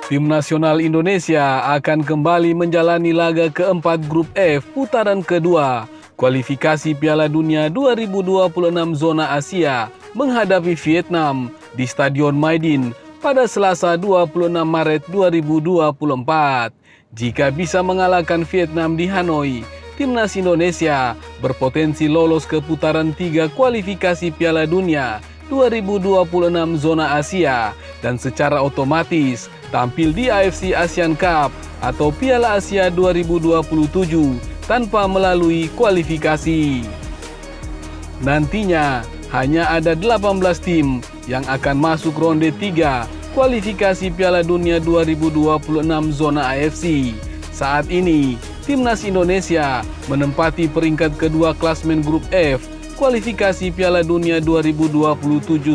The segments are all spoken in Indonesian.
Tim nasional Indonesia akan kembali menjalani laga keempat Grup F putaran kedua kualifikasi Piala Dunia 2026 zona Asia menghadapi Vietnam di Stadion Maidin pada Selasa 26 Maret 2024. Jika bisa mengalahkan Vietnam di Hanoi, timnas Indonesia berpotensi lolos ke putaran 3 kualifikasi Piala Dunia 2026 zona Asia dan secara otomatis tampil di AFC Asian Cup atau Piala Asia 2027 tanpa melalui kualifikasi. Nantinya hanya ada 18 tim yang akan masuk ronde 3 kualifikasi Piala Dunia 2026 zona AFC. Saat ini, timnas Indonesia menempati peringkat kedua klasmen Grup F kualifikasi Piala Dunia 2027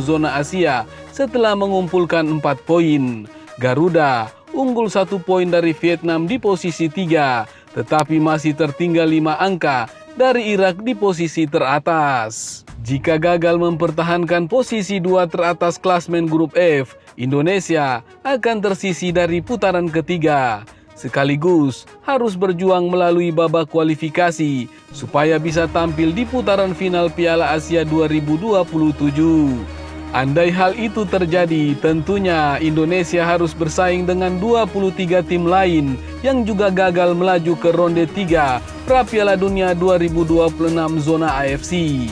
zona Asia setelah mengumpulkan 4 poin. Garuda unggul 1 poin dari Vietnam di posisi 3, tetapi masih tertinggal 5 angka dari Irak di posisi teratas. Jika gagal mempertahankan posisi 2 teratas klasmen Grup F, Indonesia akan tersisih dari putaran ketiga. Sekaligus harus berjuang melalui babak kualifikasi supaya bisa tampil di putaran final Piala Asia 2027. Andai hal itu terjadi, tentunya Indonesia harus bersaing dengan 23 tim lain yang juga gagal melaju ke ronde 3 pra Piala Dunia 2026 zona AFC.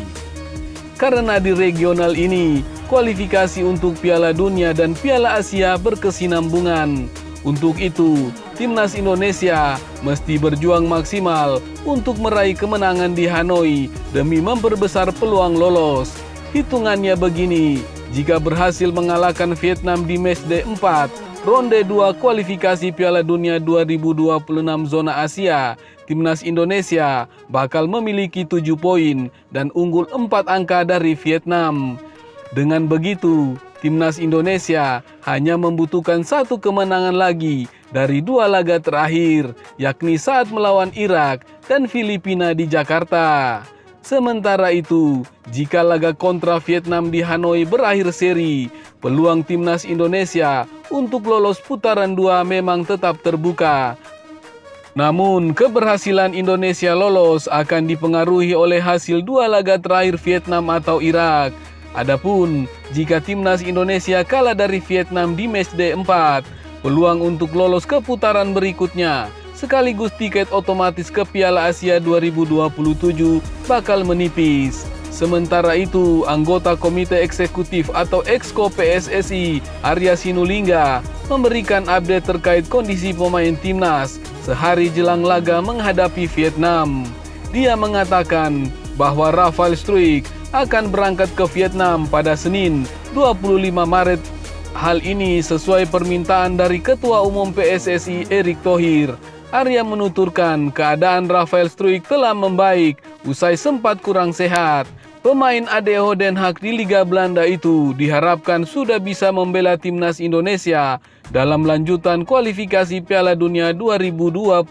Karena di regional ini, kualifikasi untuk Piala Dunia dan Piala Asia berkesinambungan. Untuk itu, timnas Indonesia mesti berjuang maksimal untuk meraih kemenangan di Hanoi demi memperbesar peluang lolos. Hitungannya begini, jika berhasil mengalahkan Vietnam di match D4, ronde 2 kualifikasi Piala Dunia 2026 zona Asia, timnas Indonesia bakal memiliki 7 poin dan unggul 4 angka dari Vietnam. Dengan begitu, timnas Indonesia hanya membutuhkan 1 kemenangan lagi dari 2 laga terakhir, yakni saat melawan Irak dan Filipina di Jakarta. Sementara itu, jika laga kontra Vietnam di Hanoi berakhir seri, peluang timnas Indonesia untuk lolos putaran 2 memang tetap terbuka. Namun, keberhasilan Indonesia lolos akan dipengaruhi oleh hasil 2 laga terakhir Vietnam atau Irak. Adapun, jika timnas Indonesia kalah dari Vietnam di match D4, peluang untuk lolos ke putaran berikutnya sekaligus tiket otomatis ke Piala Asia 2027 bakal menipis. Sementara itu, anggota Komite Eksekutif atau Exco PSSI, Arya Sinulinga, memberikan update terkait kondisi pemain timnas sehari jelang laga menghadapi Vietnam. Dia mengatakan bahwa Rafael Struijk akan berangkat ke Vietnam pada Senin 25 Maret. Hal ini sesuai permintaan dari Ketua Umum PSSI Erick Thohir. Arya menuturkan keadaan Rafael Struijk telah membaik usai sempat kurang sehat. Pemain ADO Den Haag di Liga Belanda itu diharapkan sudah bisa membela timnas Indonesia dalam lanjutan kualifikasi Piala Dunia 2026.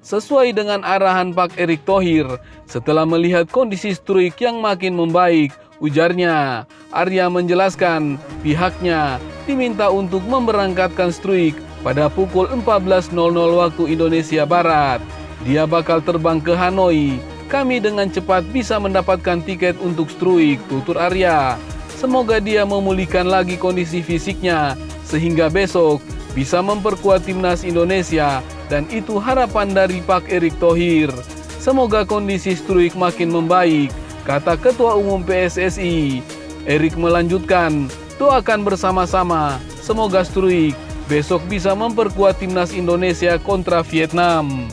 Sesuai dengan arahan Pak Erick Thohir, setelah melihat kondisi Struijk yang makin membaik, ujarnya, Arya menjelaskan pihaknya diminta untuk memberangkatkan Struijk pada pukul 14.00 waktu Indonesia Barat. Dia bakal terbang ke Hanoi. Kami dengan cepat bisa mendapatkan tiket untuk Struijk, tutur Arya. Semoga dia memulihkan lagi kondisi fisiknya sehingga besok bisa memperkuat timnas Indonesia, dan itu harapan dari Pak Erick Thohir. Semoga kondisi Struijk makin membaik, kata Ketua Umum PSSI. Erick melanjutkan, doakan bersama-sama semoga Struijk besok bisa memperkuat timnas Indonesia kontra Vietnam.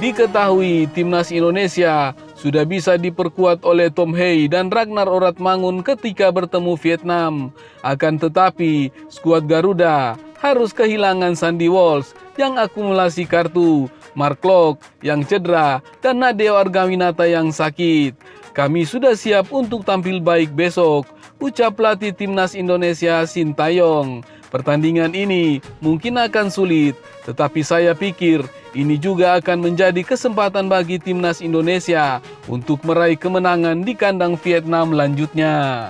Diketahui timnas Indonesia sudah bisa diperkuat oleh Tom Hei dan Ragnar Oratmangun ketika bertemu Vietnam. Akan tetapi, skuad Garuda harus kehilangan Sandy Walsh yang akumulasi kartu, Mark Klok yang cedera, dan Nadeo Argawinata yang sakit. Kami sudah siap untuk tampil baik besok, ucap pelatih timnas Indonesia Sintayong. Pertandingan ini mungkin akan sulit, tetapi saya pikir ini juga akan menjadi kesempatan bagi timnas Indonesia untuk meraih kemenangan di kandang Vietnam lanjutnya.